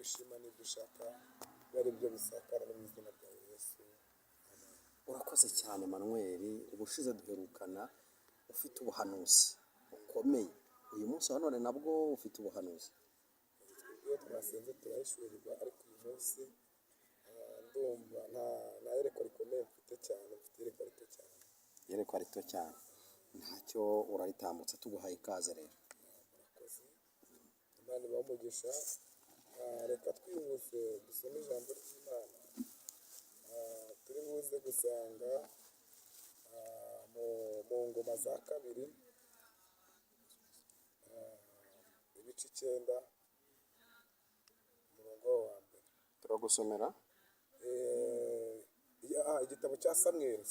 ushima n'ibyo ushaka bibe ari byo bisakara mu izina rya Yesu. urakoze cyane Manuel, ubushize duherukana ufite ubuhanuzi bukomeye, uyu munsi wa none nabwo ufite ubuhanuzi. Iyo twasenze turahishurirwa, ariko uyu munsi ndumva nta yerekwa rikomeye mfite cyane, mfite iyerekwa rito cyane. Iyerekwa rito cyane, ntacyo uraritambutse, tuguhaye ikaze rero. Murakoze, Imana ibahe umugisha. Reka twihuse dusome ijambo ry'Imana. Turi buze gusanga mu ngoma za kabiri, ibice 9 umurongo wa mbere. Turagusomera igitabo cya Samweli,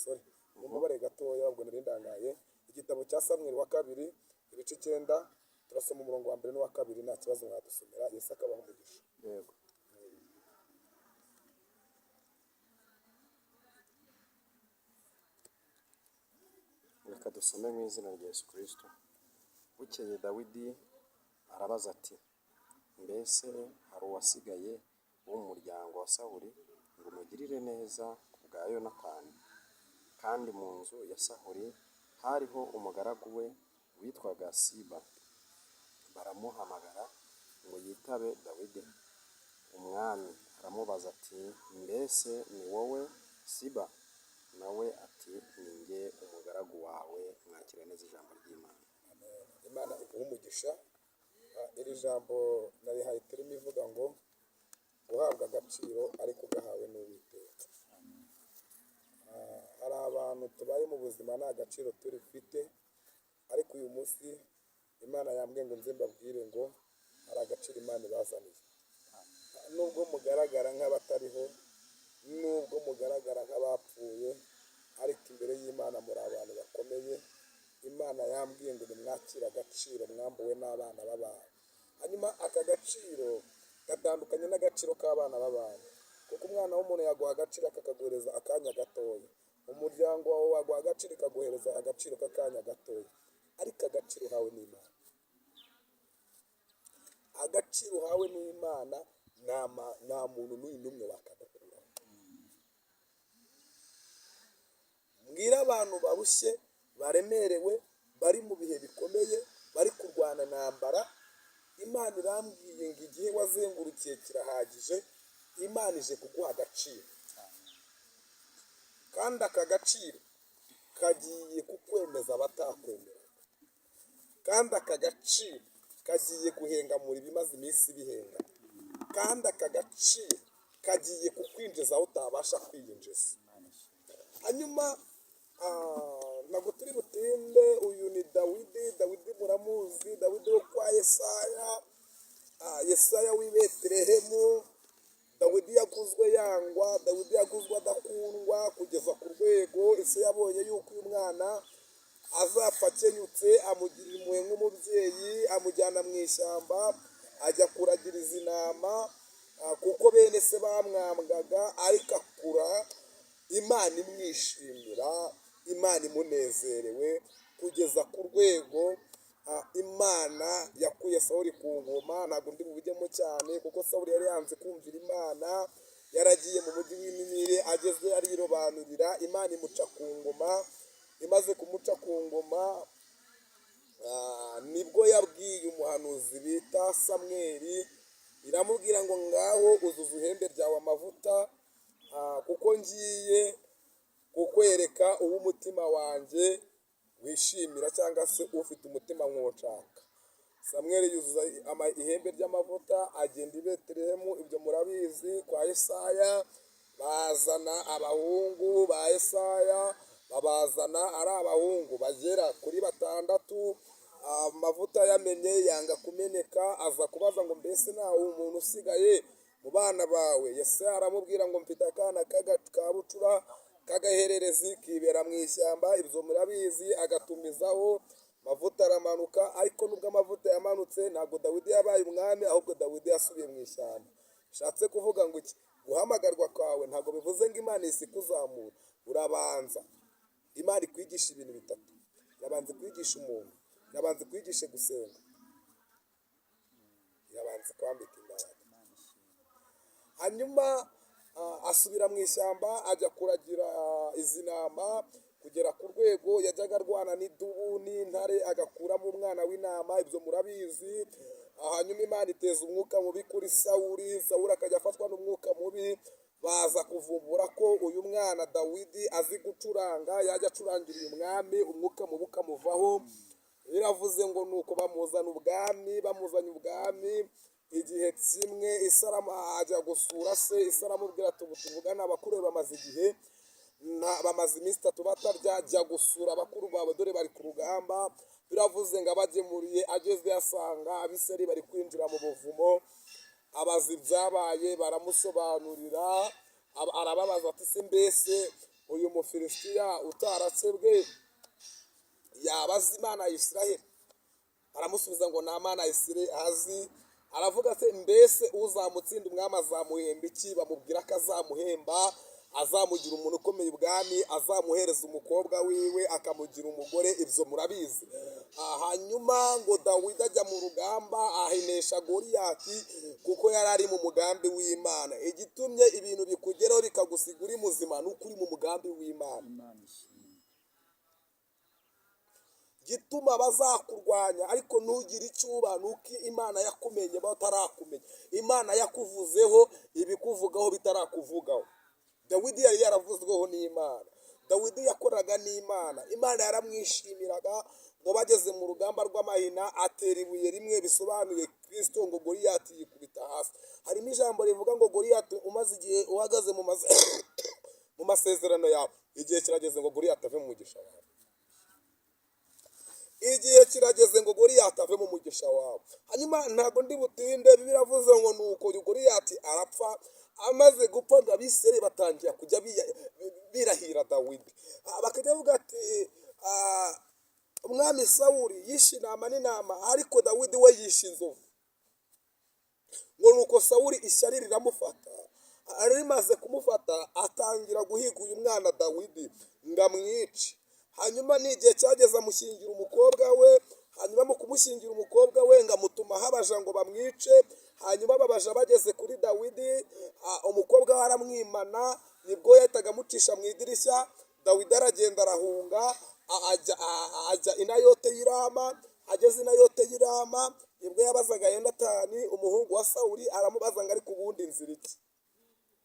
mumubare gatoya ubwo nari ndangaye. Igitabo cya Samweli wa kabiri, ibice 9, turasoma umurongo wa mbere n'uwa kabiri. Nta kibazo mwadusomera, Yesu akabaha umugisha. yego. Reka dusome mu izina rya Yesu Kristo. Bukeye Dawidi arabaza ati, mbese hari uwasigaye wo mu muryango wa Sawuli ngo umugirire neza ku bwa Yonatani? Kandi mu nzu ya Sawuli hariho umugaragu we witwaga Siba. Baramuhamagara ngo yitabe Dawidi. Umwami aramubaza ati, mbese ni wowe Siba? Nawe ati, ni jye umugaragu wawe. Mwakira neza ijambo ry'Imana. Imana iguhe umugisha. Iri jambo narihaye turimo ivuga ngo guhabwa agaciro ariko gahawe n'Uwiteka. Hari abantu tubaye mu buzima nta gaciro turifite, ariko uyu munsi Imana yambwiye ngo nze mbabwire ngo hari agaciro Imana ibazaniye. Nubwo mugaragara nk'abatariho, nubwo mugaragara nk'abapfuye, ariko imbere y'Imana muri abantu bakomeye. Imana yambwiye ngo nimwakire agaciro mwambuwe n'abana b'abantu. Hanyuma aka gaciro gatandukanye n'agaciro k'abana b'abantu, kuko umwana w'umuntu yaguha agaciro akakaguhereza akanya gatoya, umuryango wawe waguha agaciro ikaguhereza agaciro k'akanya gatoya, ariko agaciro uhawe n'Imana. Agaciro uhawe n'Imana nta muntu n'uyu n'umwe wakagakuraho. Mbwira abantu barushye, baremerewe, bari mu bihe bikomeye, bari kurwana intambara, Imana irambwiye ngo igihe wazengurukiye kirahagije. Imana ije kuguha agaciro, kandi aka gaciro kagiye kukwemeza abatakwemera, kandi aka gaciro kagiye guhengamura ibimaze iminsi bihenga, kandi aka gaciro kagiye kukwinjiza aho utabasha kwiyinjiza. Hanyuma ntabwo turi butinde, uyu ni Dawidi. Dawidi muramuzi, Dawidi wo kwa Yesaya, Yesaya w'i Betelehemu. Dawidi yaguzwe yangwa, Dawidi yaguzwe adakundwa, kugeza ku rwego ese yabonye yuko uyu mwana azapfa akenyutse, amugirira impuhwe nk'umubyeyi, amujyana mu ishyamba ajya kuragiriza intama, kuko bene se bamwambwaga, ariko akura Imana imwishimira, Imana imunezerewe, kugeza ku rwego Imana yakuye Sawuli ku ngoma. Ntabwo ndi bubijyemo cyane, kuko Sawuli yari yanze kumvira Imana, yaragiye mu mujyi w'Inimire, ageze arirobanurira, Imana imuca ku ngoma. Imaze kumuca ku ngoma, nibwo yabwiye umuhanuzi bita Samweli, iramubwira ngo ngaho uzuza ihembe ryawe amavuta, kuko ngiye kukwereka uwo umutima wanjye wishimira, cyangwa se ufite umutima nk'uwushaka. Samweli yuzuza ihembe ry'amavuta, agenda i Betelehemu. Ibyo murabizi. Kwa Yesaya bazana abahungu ba Yesaya, babazana ari abahungu bagera kuri 6. Amavuta yamenye yanga kumeneka, aza kubaza ngo mbese nta umuntu usigaye mu bana bawe? Yesaya aramubwira ngo mfite akana ka bucura k'agahererezi kibera mu ishyamba. Ibyo murabizi. Agatumizaho amavuta, aramanuka. Ariko nubwo amavuta yamanutse, ntabwo Dawidi yabaye umwami, ahubwo Dawidi yasubiye mu ishyamba. Bishatse kuvuga ngo iki? Guhamagarwa kwawe ntabwo bivuze ngo Imana isi kuzamura. Urabanza Imana ikwigisha ibintu bitatu. Irabanza kwigisha umuntu, irabanza kwigisha gusenga, irabanza kwambika imbaraga. hanyuma asubira mu ishyamba ajya kuragira izi ntama kugera ku rwego yajyaga arwana n'idubu n'intare agakuramo umwana w'intama, ibyo murabizi. Hanyuma Imana iteza umwuka mubi kuri Sawuli, Sawuli akajya afatwa n'umwuka mubi, baza kuvumbura ko uyu mwana Dawidi azi gucuranga, yajya acurangira uyu mwami umwuka mubi ukamuvaho. Biravuze ngo nuko bamuzanye ubwami. Igihe kimwe Isi ajya gusura se, Isi aramubwira ati ubu tuvugana abakuru bamaze igihe, bamaze iminsi 3 batarya, jya gusura abakuru bawe dore bari ku rugamba. Biravuze ngo abagemuriye, ageze asanga Abisirayeli bari kwinjira mu buvumo, abaza ibyabaye, baramusobanurira, arababaza ati se mbese uyu Mufilisitiya utaratsebwe yaba azi Imana ya Isirayeli? Aramusubiza ngo nta Mana ya Isirayeli azi. Aravuga ati mbese uzamutsinda umwami azamuhemba iki? Bamubwira ko azamuhemba, azamugira umuntu ukomeye ubwami, azamuhereza umukobwa wiwe akamugira umugore. Ibyo murabizi. Hanyuma ngo Dawidi ajya mu rugamba ahinesha Goliyati kuko yari ari mu mugambi w'Imana. Igitumye ibintu bikugeraho bikagusiga uri muzima ni uko uri mu mugambi w'Imana. Gituma bazakurwanya ariko ntugire icyo uba, nuko Imana yakumenye batarakumenya. Imana yakuvuzeho ibikuvugaho bitarakuvugaho. Dawidi yari yaravuzweho n'Imana, Dawidi yakoraga n'Imana, Imana yaramwishimiraga. Ngo bageze mu rugamba rw'amahina atera ibuye rimwe, bisobanuye Kristo, ngo Goliyati yikubita hasi. Harimo ijambo rivuga ngo Goliyati umaze igihe uhagaze mu masezerano yawe, igihe kirageze ngo Goliyati ave mu mugisha wawe. Igihe kirageze ngo Goliyati ave mu mugisha wawe. Hanyuma ntabwo ndi butinde, biravuze ngo nuko Goliyati arapfa. Amaze gupfa ngo Abisirayeli batangira kujya birahira Dawidi, bakajya bavuga ati umwami Sawuli yishe intama n'intama, ariko Dawidi we yishe inzovu. Ngo nuko Sawuli ishyari riramufata, rimaze kumufata atangira guhiga uyu mwana Dawidi ngo amwice. Hanyuma n'igihe cyageze amushyingira umukobwa we, hanyuma mu kumushyingira umukobwa we ngo amutumaho abaja ngo bamwice. Hanyuma ababaja bageze kuri Dawidi, umukobwa we aramwimana, nibwo yahitaga amucisha mu idirishya. Dawidi aragenda arahunga ajya i Nayote y'Irama. Ageze i Nayote y'Irama nibwo yabazaga Yonatani umuhungu wa Sawuli, aramubaza ngo ariko ubundi nzira iki?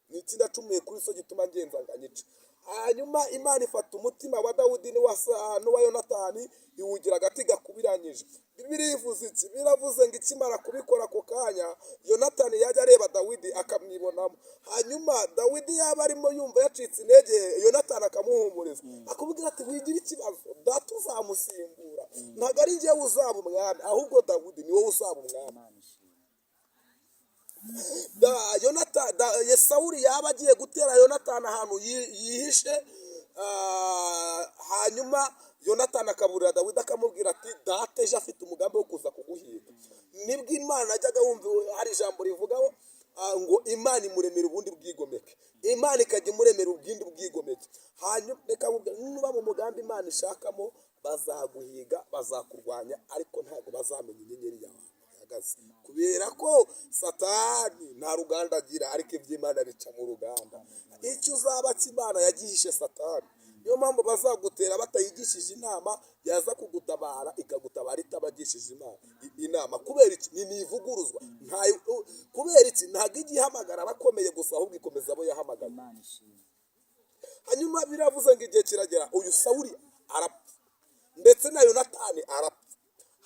Ni iki ndacumuye kuri so gituma ngenza nganyica? Hanyuma Imana ifata umutima wa Dawidi n'uwa Yonatani iwugira agati gakubiranyije. Bibiliya ivuze iki? Biravuze ngo ikimara kubikora ako kanya, Yonatani yajya areba Dawidi akamwibonamo. Hanyuma Dawidi yaba arimo yumva yacitse intege, Yonatani akamuhumuriza, akubwira ati wigira ikibazo, data uzamusimbura, ntabwo ari njyewe uzaba umwami, ahubwo Dawidi ni wowe uzaba umwami. Sawuli yaba agiye gutera Yonatani ahantu yihishe, hanyuma Yonatani akaburira Dawidi akamubwira ati data ejo afite umugambi wo kuza kuguhiga. Nibwo Imana ajyaga wumva hari ijambo rivugaho ngo Imana imuremera ubundi bwigomeke, Imana ikajya imuremera ubundi bwigomeke. Hanyuma reka nuba mu mugambi Imana ishakamo, bazaguhiga bazakurwanya, ariko ntabwo bazamenya inyenyeri yawe kubera ko Satani nta ruganda agira, ariko iby'Imana bica mu ruganda. Icyo uzaba cy'Imana yagihishe Satani. Niyo mpamvu bazagutera batayigishije inama, yaza kugutabara ikagutabara itabagishije inama. Kubera iki? Ni ivuguruzwa. Kubera iki? Ntabwo ijya ihamagara abakomeye gusa, ahubwo ikomeza abo yahamagaye. Hanyuma biravuze ngo igihe kiragera uyu Sawuli arapfa, ndetse na Yonatani arapfa.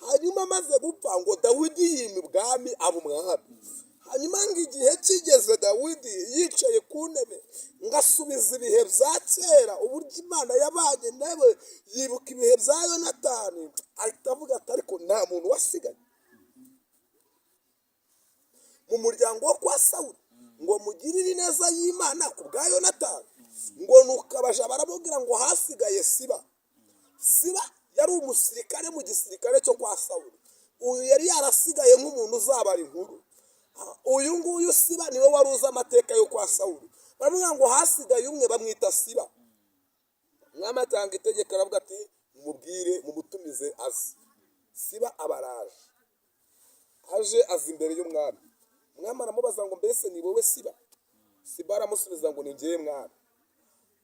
Hanyuma amaze gupfa ngo Dawidi yima ubwami aba umwami. Hanyuma ngo igihe kigeze Dawidi yicaye ku ntebe ngo asubiza ibihe bya kera, uburyo Imana yabanye nawe, yibuka ibihe bya Yonatani, ahita avuga ati ariko nta muntu wasigaye mu muryango wo kwa Sawuli ngo mugirire ineza y'Imana ku bwa Yonatani. Ngo nuko abaja baramubwira ngo hasigaye Siba. Siba yari umusirikare mu gisirikare cyo kwa Sawuli. Uyu yari yarasigaye nk'umuntu uzabara inkuru. Uyu nguyu Siba niwe wari uzi amateka yo kwa Sawuli. Baramubwira ngo hasigaye umwe bamwita Siba. Umwami atanga itegeko aravuga ati mumubwire mumutumize azi. Siba abaraje. Aje aza imbere y'umwami. Umwami aramubaza ngo mbese ni wowe Siba? Siba aramusubiza ngo ni njyewe mwami.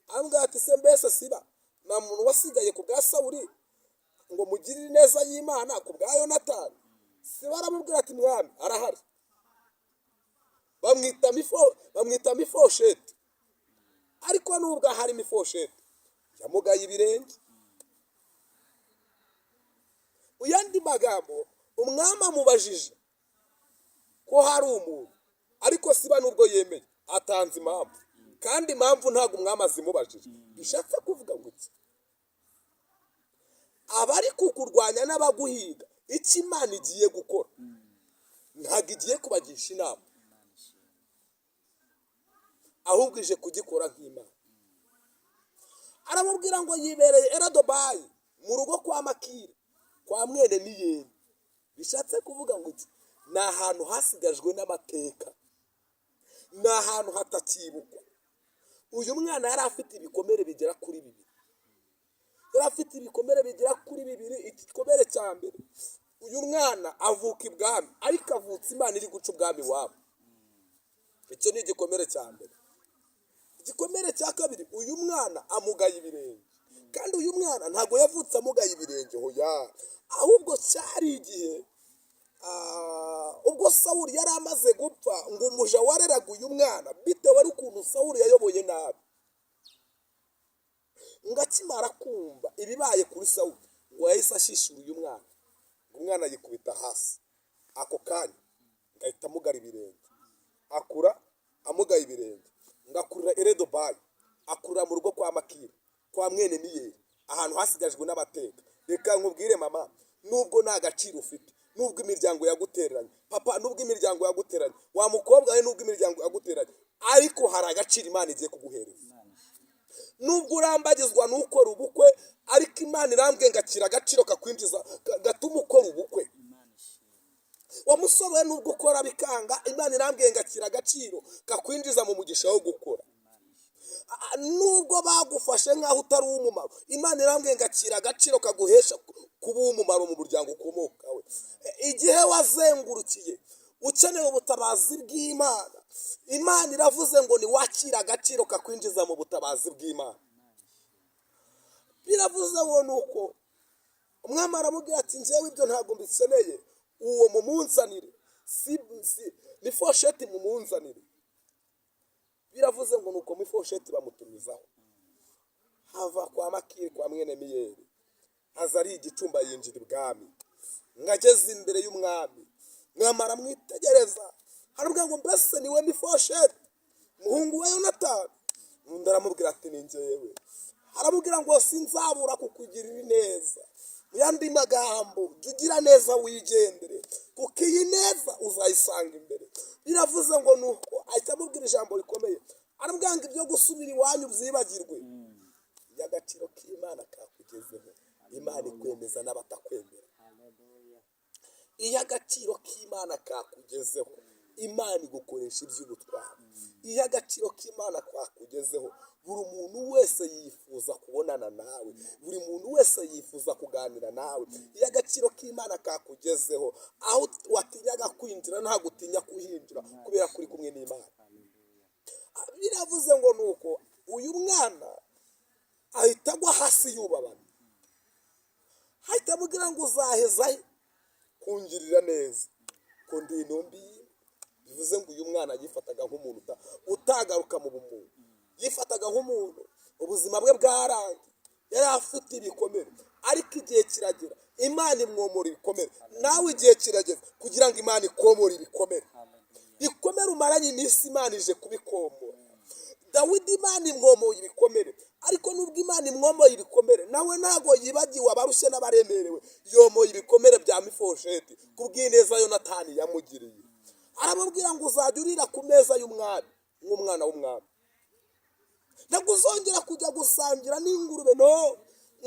Arambwira ati se mbese Siba nta muntu wasigaye ku bwa Sawuli ngo mugirire ineza y'Imana ku bwa Yonatani? Siba aramubwira ati mwami arahari, bamwita Mifosheti, ariko nubwo ahari Mifosheti yamugaye ibirenge. Mu yandi magambo umwami amubajije ko hari umuntu, ariko Siba nubwo yemeye atanze impamvu, kandi impamvu ntabwo umwami azimubajije. Bishatse kuvuga ngo iki? Abari kukurwanya n'abaguhiga, icyo Imana igiye gukora ntabwo igiye kubagisha inama, ahubwo ije kugikora nk'Imana. Aramubwira ngo yibereye Erodobayi mu rugo kwa Makiri kwa mwene Miyeri. Bishatse kuvuga ngo iki? Ni ahantu hasigajwe n'amateka, ni ahantu hatakibukwa. Uyu mwana yari afite ibikomere bigera kuri bibiri. Igikomere cya mbere, uyu mwana avuka ibwami, ariko avutse Imana iri guca ubwami wabo. Icyo ni igikomere cya mbere. Igikomere cya kabiri, uyu mwana amugaye ibirenge, kandi uyu mwana ntabwo yavutse amugaye ibirenge, hoya, ahubwo cyari igihe ubwo Sawuli yari amaze gupfa, ngo umuja wareraga uyu mwana bitewe n'ukuntu Sawuli yayoboye nabi, ngo akimara kumva ibibaye kuri Sawuli, ngo yahise ashishura uyu mwana, ngo umwana yikubita hasi. Ako kanya ngahita amugara ibirenge, akura amugaye ibirenge, ngakurira Erodobayi, akurira mu rugo kwa Makiri kwa mwene Miyeri, ahantu hasigajwe n'amateka. Reka nkubwire mama, nubwo nta gaciro ufite, nubwo imiryango yagutereranye, papa nubwo imiryango yagutereranye, wa mukobwa we nubwo imiryango yagutereranye, ariko hari agaciro Imana igiye kuguhereza. Nubwo urambagizwa n'ukora ubukwe, ariko Imana irambwiye ngo akira agaciro kakwinjiza gatuma ukora ubukwe. Wa musore we nubwo ukora bikanga, Imana irambwiye ngo akira agaciro kakwinjiza mu mugisha wo gukora. Nubwo bagufashe nk'aho utari uw'umumaro, Imana irambwiye ngo akira agaciro kaguhesha kuba uw'umumaro mu muryango ukomokawe. Igihe wazengurukiye ukeneye ubutabazi bw'Imana, Imana iravuze ngo niwakira agaciro kakwinjiza mu butabazi bw'Imana. Biravuze ngo nuko umwami aramubwira ati njyewe ibyo ntabwo mbikeneye, uwo mumunzanire, Mifosheti mumunzanire. Biravuze ngo nuko Mifosheti bamutumizaho, hava kwa Makiri kwa mwene Miyeri, aza ari igicumba yinjira ibwami. Ngageze imbere y'umwami, mwamara mwitegereza, aravuga ngo mbese niwe Mifosheti muhungu wa Yonatani? Undi aramubwira ati ni njyewe. Aramubwira ngo sinzabura kukugirira neza. Mu yandi magambo, jya ugira neza wigendere, kuko iyi neza uzayisanga imbere. Biravuze ngo nuko ahita amubwira ijambo rikomeye, aramubwira ngo ibyo gusubira iwanyu byibagirwe. Iyo agaciro k'Imana kakugezeho, Imana ikwemeza n'abatakwemera. Iyo agaciro k'Imana kakugezeho, Imana igukoresha iby'ubutwari. Iyo agaciro k'Imana kakugezeho, buri muntu wese yifuza kubonana nawe, buri muntu wese yifuza kuganira nawe. Iyo agaciro k'Imana kakugezeho, aho watinyaga kwinjira ntabwo utinya kuhinjira, kubera kuri kumwe n'Imana. Biravuze ngo nuko uyu mwana ahita agwa hasi yubabana, ahita amubwira ngo uzahezayo kungirira neza, ko ndi intumbi. Bivuze ngo uyu mwana yifataga nk'umuntu utagaruka mu bumuntu, yifataga nk'umuntu ubuzima bwe bwarangiye, yari afite ibikomere, ariko igihe kiragera Imana imwomora ibikomere. Nawe igihe kirageze kugira ngo Imana ikomore ibikomere. Ibikomere umaranye iminsi Imana ije kubikomora. Dawidi Imana imwomoye ibikomere, ariko nubwo Imana imwomoye ibikomere, nawe ntago yibagiwe abarushye n'abaremerewe. Yomoye ibikomere bya Mifosheti kubw'ineza Yonatani yamugiriye. Aramubwira ngo uzajya urira ku meza y'umwami nk'umwana w'umwami. Ntabwo uzongera kujya gusangira n'ingurube, no.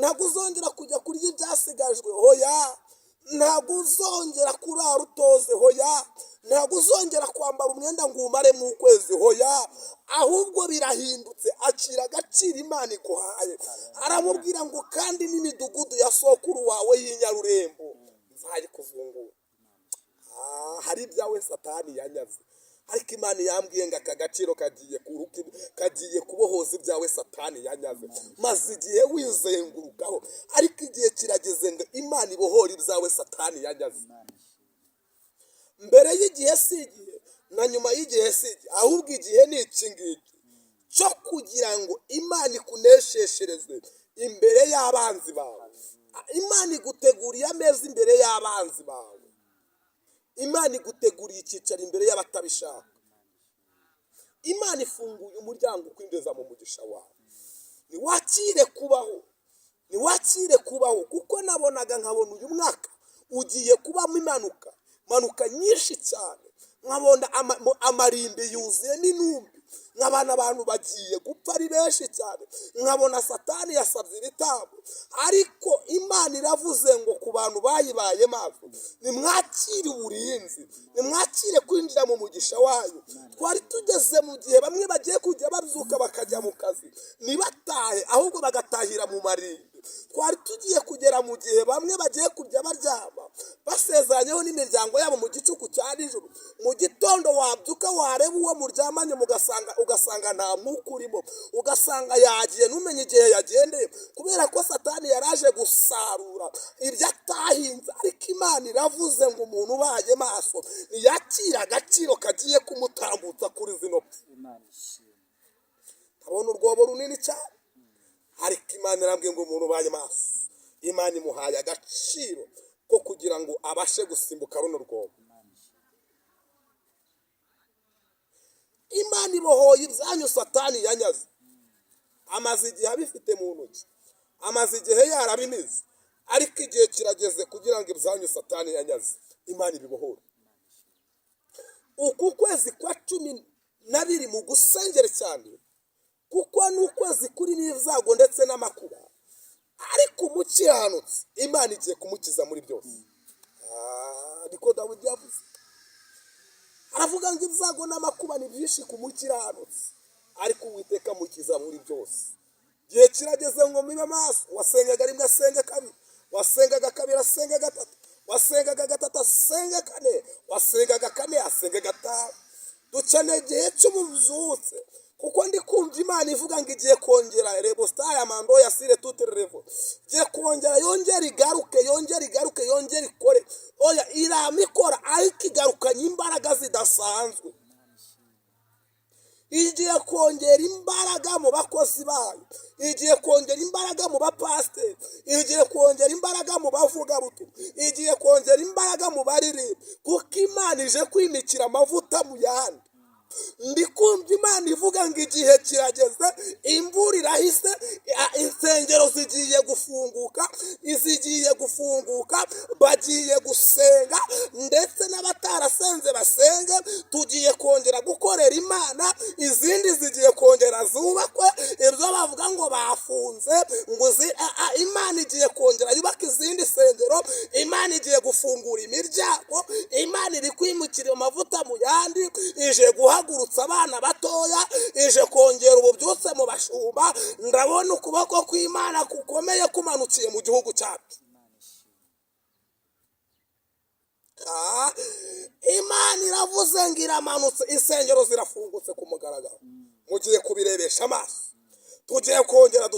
Ntabwo uzongera kujya kurya ibyasigajwe, hoya. Ntabwo uzongera kurara utoze, hoya. Ntabwo uzongera kwambara umwenda ngo umare mu kwezi, hoya. Ahubwo birahindutse, akira agaciro Imana iguhaye. Aramubwira ngo kandi n'imidugudu ya sokuru wawe y'inyarurembo nzayikuzungura. Hari ibyawe Satani yanyaze, ariko imana yambwiye ngo aka gaciro kagiye kubohoza ibyawe satani yanyaze, maze igihe wizengurukaho, ariko igihe kirageze ngo imana ibohore ibyawe satani yanyaze. Mbere y'igihe si igihe, na nyuma y'igihe si igihe, ahubwo igihe ni iki ngiki cyo kugira ngo imana ikunesheshereze imbere y'abanzi bawe. Imana iguteguriye ameza imbere y'abanzi bawe. Imana iguteguriye icyicaro imbere y'abatabishaka. Imana ifunguye umuryango ukwinjiza mu mugisha wawe. Niwakire kubaho, niwakire kubaho, kuko nabonaga nkabona uyu mwaka ugiye kubamo impanuka nyinshi cyane. Nkabona amarimbi yuzuye n'intumbi, nkabona abantu bagiye gupfa ari benshi cyane, nkabona satani yasabye ibitambo. Ariko imana iravuze ngo ku bantu bayibaye maso, nimwakire uburinzi, nimwakire kwinjira mu mugisha wayo. Twari tugeze mu gihe bamwe bagiye kujya babyuka bakajya mu kazi ntibatahe, ahubwo bagatahira mu marimbi. Twari tugiye kugera mu gihe bamwe bagiye kurya baryama basezanyeho n'imiryango yabo mu gicuku cya nijoro. Mu gitondo wabyuka wareba uwo muryamanye ugasanga nta mwuka urimo, ugasanga yagiye ntumenye igihe yagendeye, kubera ko satani yaraje gusarura ibyo atahinze. Ariko imana iravuze ngo umuntu ubaye maso ntiyakire agaciro kagiye kumutambutsa kuri zino pfu. Ndabona urwobo runini cyane, ariko imana irambwiye ngo umuntu ubaye maso, imana imuhaye agaciro ko kugira ngo abashe gusimbuka runo rwobo. Imana ibohoye ibyanyu satani yanyaze, amaze igihe abifite mu ntoki, amaze igihe yarabimize, ariko igihe kirageze kugira ngo ibyanyu satani yanyaze imana ibibohore. Uku kwezi kwa 12 mu gusengera cyane, kuko ni ukwezi kuri n'ibyago ndetse n'amakuba, ariko umukiranutsi imana igiye kumukiza muri byose. Niko Dawidi yavuze, aravuga ngo ibyago n'amakuba ni byinshi ku mukiranutsi, ariko Uwiteka amukiza muri byose. Igihe kirageze ngo mube maso. Wasengaga rimwe asenge kabiri, wasengaga kabiri asenge gatatu, wasengaga gatatu asenge kane, wasengaga kane asenge gatanu. Dukeneye igihe cy'umubyutse, kuko ndi kumva imana ivuga ngo igiye kongera rebo star ya mando ya sire toute revo, igiye kongera yongera igaruke yongera ikore. Oya, iramikora ariko igarukanye imbaraga zidasanzwe. Igiye kongera imbaraga mu bakozi bayo, igiye kongera imbaraga mu bapasiteri, igiye kongera imbaraga mu bavugabutumwa, igiye kongera imbaraga mu baririmba, kuko imana ije kwimikira amavuta mu yandi. Ndi kumva imana ivuga ngo igihe kirageze, imvura irahise, insengero zigiye gufunguka, bagiye gusenga, ndetse n'abatarasenze basenge. Tugiye kongera gukorera imana, izindi zigiye kongera zubakwe. Ibyo bavuga ngo bafunze, ngo imana igiye kongera yubaka izindi sengero, imana igiye gufungura imiryango, imana iri kwimukira amavuta mu yandi, ije guhagurutsa abana batoya, ije kongera ububyutse mu bashumba. Ndabona ukuboko kw'imana kukomeye kumanukiye mu gihugu cyacu. Imana iravuze ngo iramanutse, insengero zirafungutse ku mugaragaro. Mugiye kubirebesha amaso. Tugiye kongera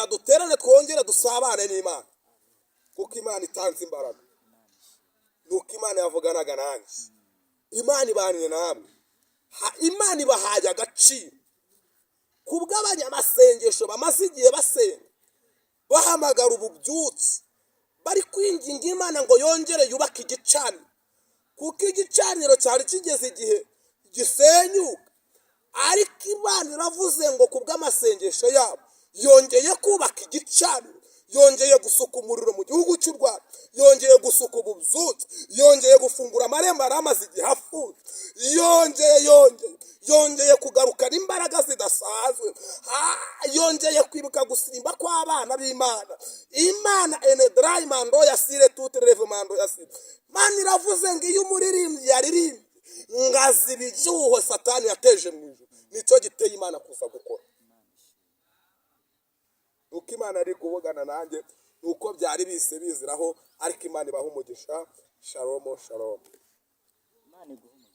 duterane, twongere dusabane n'Imana, kuko Imana itanze imbaraga. Nuko Imana yavuganaga nanjye, Imana ibaniye namwe, Imana ibahaye agaciro kubw'abanyamasengesho bamaze igihe basenga, bahamagara ububyutse, bari kwinginga Imana ngo yongere yubake igicaniro, kuko igicaniro cyari kigeze igihe gisenyuka. Ariko Imana iravuze ngo kubw'amasengesho yabo yongeye kubaka igicaniro, yongeye gusuka umuriro mu gihugu cy'u Rwanda, yongeye gusuka ububyutse, yongeye gufungura amarembo yari amaze igihe afunze, yongeye kugarukana imbaraga zidasanzwe, yongeye kwibuka gusimba kw'abana b'Imana. Imana enedrayi mando ya sire toute reve mando ya sire. Imana iravuze ngo iyo umuririmbyi yaririmbye ngaziba ibyuho satani yateje mu ijuru, nicyo giteye Imana kuza gukora. Nuko Imana ari kuvugana nanjye, nuko byari bise biziraho, ariko Imana ibaha umugisha. Shalom shalom. imana iguhe umugisha.